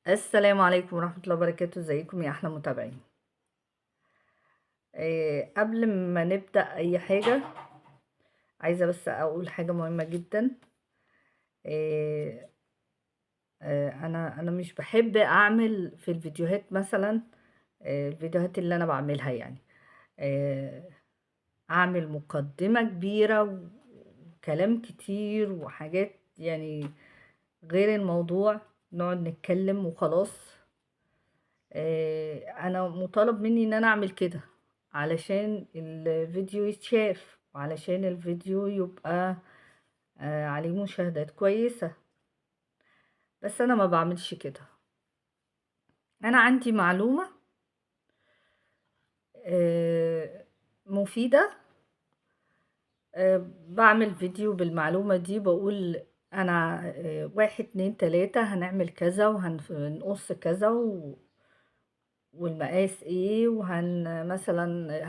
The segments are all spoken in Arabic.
السلام عليكم ورحمة الله وبركاته، ازيكم يا أحلى متابعين. قبل ما نبدأ أي حاجة عايزة بس أقول حاجة مهمة جدا. آه أنا مش بحب أعمل في الفيديوهات مثلا، الفيديوهات اللي أنا بعملها يعني آه أعمل مقدمة كبيرة وكلام كتير وحاجات، يعني غير الموضوع نقعد نتكلم وخلاص. انا مطالب مني ان انا اعمل كده علشان الفيديو يتشاف وعلشان الفيديو يبقى عليه مشاهدات كويسة. بس انا ما بعملش كده. انا عندي معلومة مفيدة، بعمل فيديو بالمعلومة دي، بقول انا واحد اتنين تلاتة هنعمل كذا وهنقص كذا والمقاس ايه، مثلا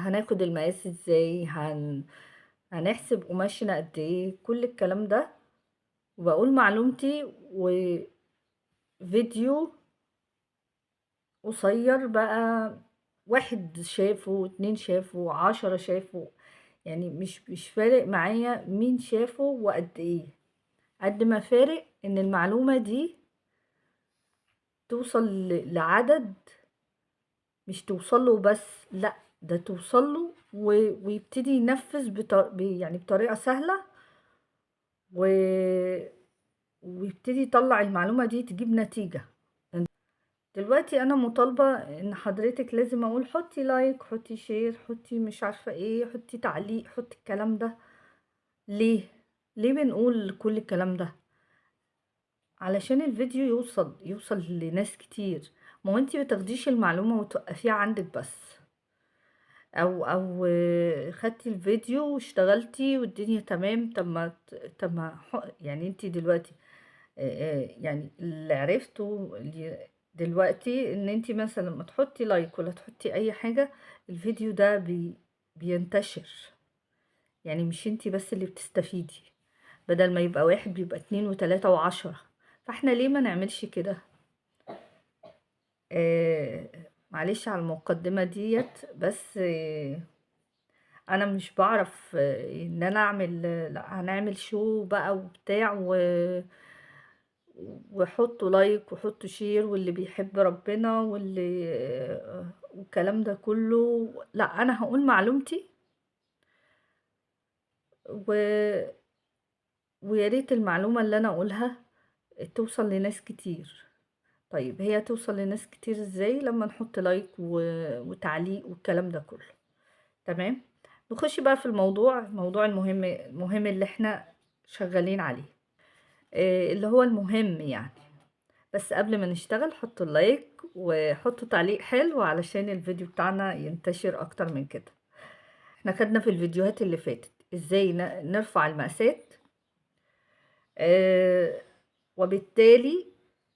هناخد المقاس ازاي، هنحسب قماشنا قد ايه، كل الكلام ده. وبقول معلومتي، وفيديو قصير بقى، واحد شافه، اتنين شافه، 10 شافه، يعني مش فارق معايا مين شافه وقد ايه، قد ما فارق ان المعلومة دي توصل لعدد، مش توصل له بس، لا ده توصل له ويبتدي ينفذ يعني بطريقة سهلة، و... ويبتدي يطلع المعلومة دي تجيب نتيجة. دلوقتي انا مطالبة ان حضرتك لازم اقول حطي لايك، حطي شير، حطي مش عارفة ايه، حطي تعليق، حطي الكلام ده. ليه؟ ليه بنقول كل الكلام ده؟ علشان الفيديو يوصل لناس كتير. ما هو انتي بتاخديش المعلومة وتوقفيها عندك بس، او خدتي الفيديو واشتغلتي والدنيا تمام. يعني انتي دلوقتي يعني اللي عرفته دلوقتي ان انتي مثلا لما تحطي لايك ولا تحطي اي حاجة، الفيديو ده بينتشر. يعني مش انتي بس اللي بتستفيدي، بدل ما يبقى واحد بيبقى اتنين وتلاتة وعشرة. فاحنا ليه ما نعملش كده؟ آه معلش على المقدمة ديت، بس انا مش بعرف ان انا اعمل. لا، هنعمل شو بقى وبتاع وحطوا لايك وحطوا شير، واللي بيحب ربنا والكلام ده كله. لا، انا هقول معلومتي، و... ويا ريت المعلومة اللي انا اقولها توصل لناس كتير. طيب هي توصل لناس كتير ازاي؟ لما نحط لايك وتعليق والكلام ده كله. تمام. نخش بقى في الموضوع المهم اللي احنا شغالين عليه، اللي هو المهم يعني. بس قبل ما نشتغل حطوا لايك وحطوا تعليق حلو علشان الفيديو بتاعنا ينتشر اكتر من كده. احنا خدنا في الفيديوهات اللي فاتت ازاي نرفع المقاسات، آه، وبالتالي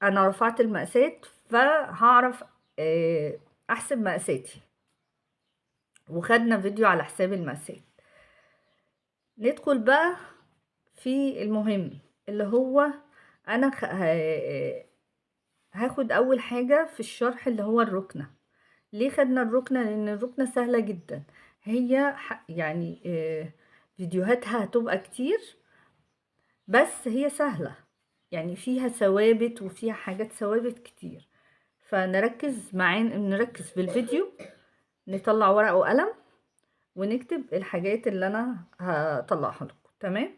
انا رفعت المقاسات فهعرف احسب مقاساتي، وخدنا فيديو على حساب المقاسات. ندخل بقى في المهم، اللي هو انا هاخد اول حاجة في الشرح اللي هو الركنة. ليه خدنا الركنة؟ لان الركنة سهلة جدا. هي يعني فيديوهاتها هتبقى كتير، بس هي سهلة، يعني فيها ثوابت وفيها حاجات ثوابت كتير. نركز في الفيديو، نطلع ورقة وقلم ونكتب الحاجات اللي انا هطلعها لكم. تمام.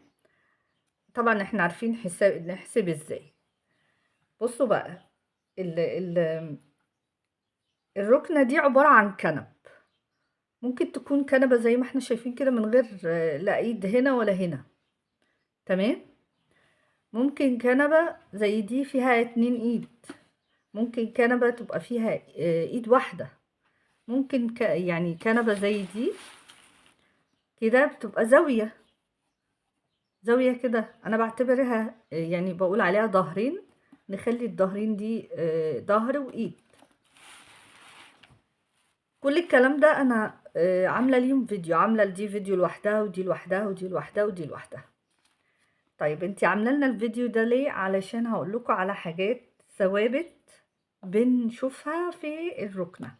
طبعا احنا عارفين نحسب ازاي. بصوا بقى، ال ال الركنة دي عبارة عن كنب. ممكن تكون كنبة زي ما احنا شايفين كده، من غير لا ايد هنا ولا هنا. تمام. ممكن كنبة زي دي فيها 2 ايد، ممكن كنبة تبقى فيها ايد واحدة، ممكن يعني كنبة زي دي كده بتبقى زاوية كده. انا بعتبرها يعني بقول عليها ظهرين، نخلي الظهرين دي ظهر وايد. كل الكلام ده انا عامله ليهم فيديو، عامله دي فيديو لوحدها ودي لوحدها ودي لوحدها ودي لوحدها. طيب انتي عامله لنا الفيديو ده ليه؟ علشان هقول لكم على حاجات ثوابت بنشوفها في الركنة،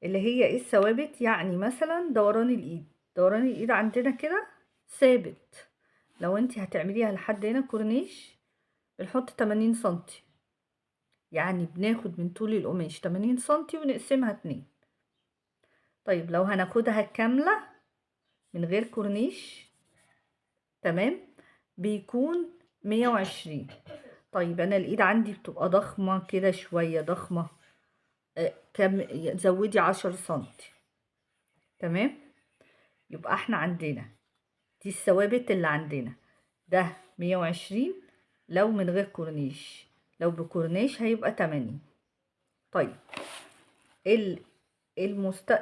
اللي هي ايه الثوابت. يعني مثلا دوران الايد، دوران الايد عندنا كده ثابت. لو انت هتعمليها لحد هنا كورنيش بنحط 80 سنتي، يعني بناخد من طول القماش 80 سنتي ونقسمها 2. طيب لو هناخدها كاملة من غير كورنيش، تمام، بيكون 120. طيب انا الايد عندي بتبقى ضخمة كده شوية، ضخمة، كم زودي 10 سنتي، تمام. يبقى احنا عندنا دي الثوابت اللي عندنا، ده 120 لو من غير كورنيش، لو بكورنيش هيبقى 80. طيب الشلتة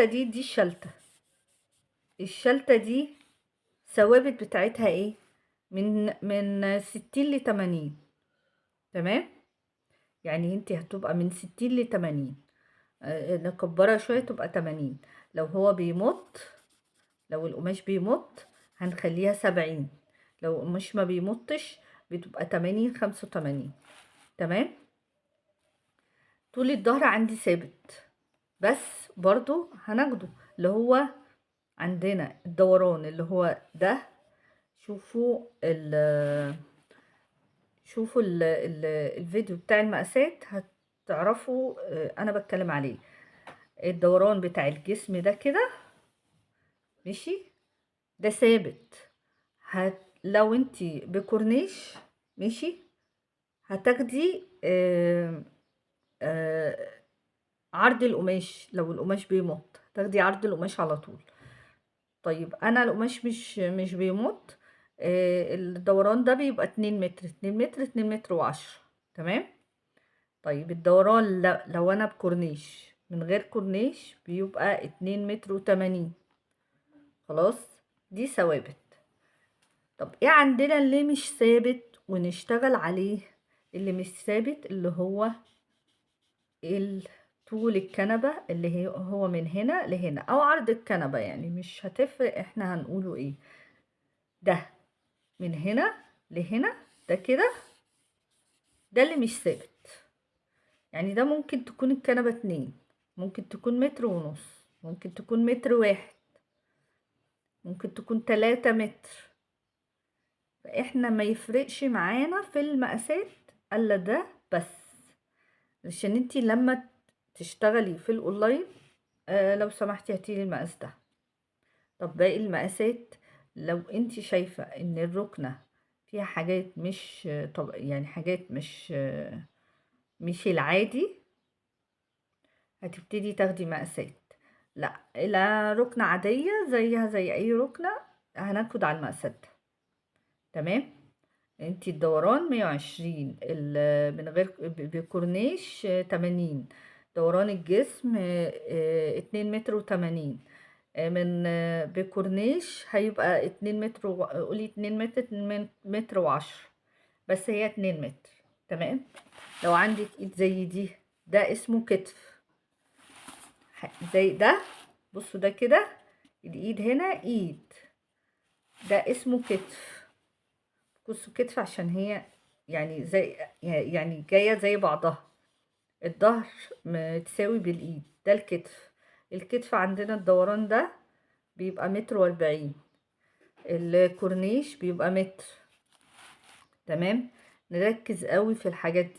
دي الشلتة، الشلتة دي ثوابت بتاعتها ايه؟ من 60 ل80، تمام. يعني انت هتبقى من 60 ل80، نكبرها شوية تبقى 80. لو هو بيمط، لو القماش بيمط هنخليها 70، لو القماش ما بيمطش بتبقى 80 85، تمام. طول الظهر عندي ثابت، بس برضو هناخده اللي هو عندنا الدوران اللي هو ده. شوفوا الفيديو بتاع المقاسات هتعرفوا انا بتكلم عليه. الدوران بتاع الجسم ده كده ماشي، ده ثابت. لو انتي بكورنيش ماشي هتاخدي عرض القماش، لو القماش بيمط تاخدي عرض القماش على طول. طيب انا القماش مش بيمط، الدوران ده بيبقى 2 متر 2 متر 2 متر و10، تمام. طيب الدوران لو انا بكورنيش، من غير كورنيش بيبقى 2 متر و80. خلاص، دي ثوابت. طب ايه عندنا اللي مش ثابت ونشتغل عليه؟ اللي مش ثابت اللي هو طول الكنبة، اللي هو من هنا لهنا، او عرض الكنبة، يعني مش هتفرق احنا هنقوله ايه. ده من هنا لهنا، ده كده، ده اللي مش ثابت. يعني ده ممكن تكون الكنبة 2، ممكن تكون 1.5 متر، ممكن تكون 1 متر، ممكن تكون 3 متر. فاحنا ما يفرقش معانا في المقاسات الا ده بس، عشان انتي لما تشتغلي في الاونلاين لو سمحتي هاتيلي المقاس ده. طب باقي المقاسات، لو انتي شايفة ان الركنة فيها حاجات مش طب يعني حاجات مش العادي، هتبتدي تاخدي مقاسات. لا، الى ركنة عادية زيها زي اي ركنة هناخد على المقاسات ده، تمام. انتي الدوران 120، من غير بكورنيش 80، دوران الجسم 2 متر و80، من بكورنيش هيبقى 2 متر قولي 2 متر 2 متر و10، بس هي 2 متر، تمام. لو عندك ايد زي دي ده اسمه كتف، زي ده. بصوا ده كده الايد هنا ايد، ده اسمه كتف. بصوا كتف عشان هي يعني زي يعني جاية زي بعضها، الظهر متساوي بالايد، ده الكتف. الكتف عندنا الدوران ده بيبقى 1 متر و40، الكورنيش بيبقى 1 متر، تمام. نركز قوي في الحاجات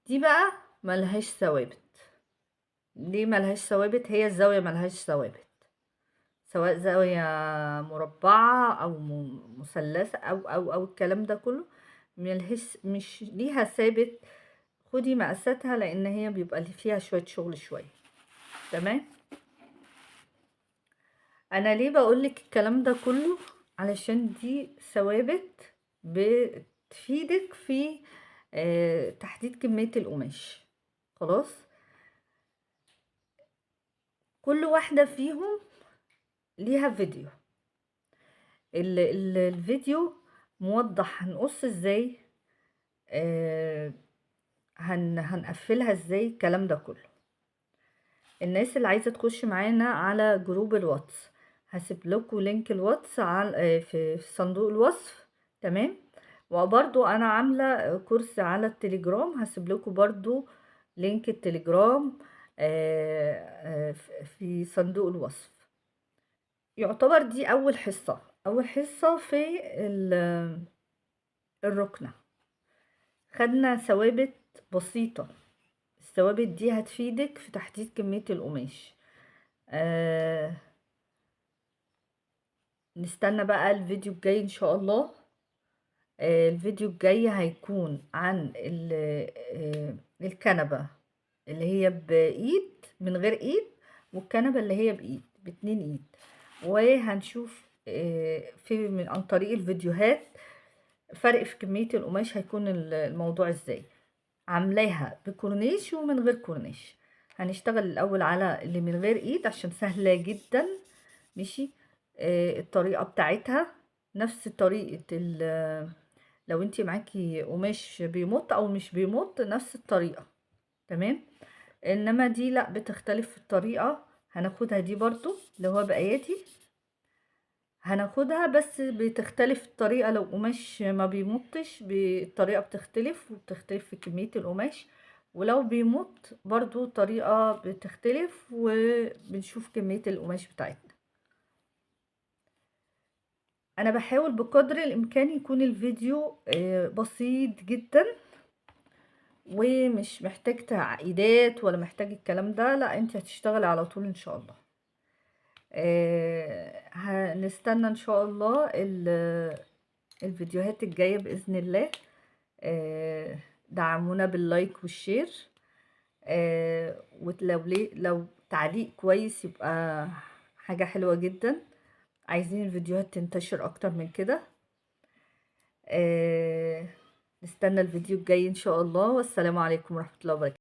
دي بقى ملهاش ثوابت. ليه ملهاش ثوابت؟ هي الزاوية ملهاش ثوابت، سواء زاوية مربعة او مثلثة او الكلام ده كله ملهاش، مش ليها ثابت. خدي مقاساتها لان هي بيبقى فيها شوية شغل شوية، تمام. انا ليه بقولك الكلام ده كله؟ علشان دي ثوابت بتفيدك في تحديد كمية القماش. خلاص، كل واحدة فيهم ليها فيديو، الفيديو موضح هنقص ازاي، هنقفلها ازاي، الكلام ده كله. الناس اللي عايزة تخش معانا على جروب الواتس، هسيب لكم لينك الواتس على في صندوق الوصف، تمام. وبرضو انا عامله كورس على التليجرام، هسيب لكم برضو لينك التليجرام في صندوق الوصف. يعتبر دي اول حصه في الركنه. خدنا ثوابت بسيطه، الثوابت دي هتفيدك في تحديد كميه القماش. نستنى بقى الفيديو الجاي ان شاء الله. الفيديو الجاي هيكون عن الكنبة اللي هي بإيد من غير إيد، والكنبة اللي هي بإيد باتنين إيد. وهنشوف في عن طريق الفيديوهات فرق في كمية القماش هيكون الموضوع ازاي. عاملاها بكورنيش ومن غير كورنيش. هنشتغل الأول على اللي من غير إيد عشان سهلة جدا. ماشي. الطريقة بتاعتها نفس طريقة لو انتي معاكي قماش بيمط او مش بيمط، نفس الطريقة. تمام. انما دي لا، بتختلف في الطريقة. هناخدها دي برضو اللي هو بقياتي، هناخدها بس بتختلف الطريقة. لو قماش ما بيمطش الطريقة بتختلف، وبتختلف في كمية القماش. ولو بيمط برضو الطريقة بتختلف، وبنشوف كمية القماش بتاعتنا. انا بحاول بقدر الامكان يكون الفيديو بسيط جدا، ومش محتاج تعقيدات ولا محتاج الكلام ده. لا، انت هتشتغلي على طول ان شاء الله. هنستنى ان شاء الله الفيديوهات الجاية بإذن الله. دعمونا باللايك والشير. لو تعليق كويس يبقى حاجة حلوة جدا. عايزين الفيديوهات تنتشر اكتر من كده. نستنى الفيديو الجاي ان شاء الله، والسلام عليكم ورحمة الله وبركاته.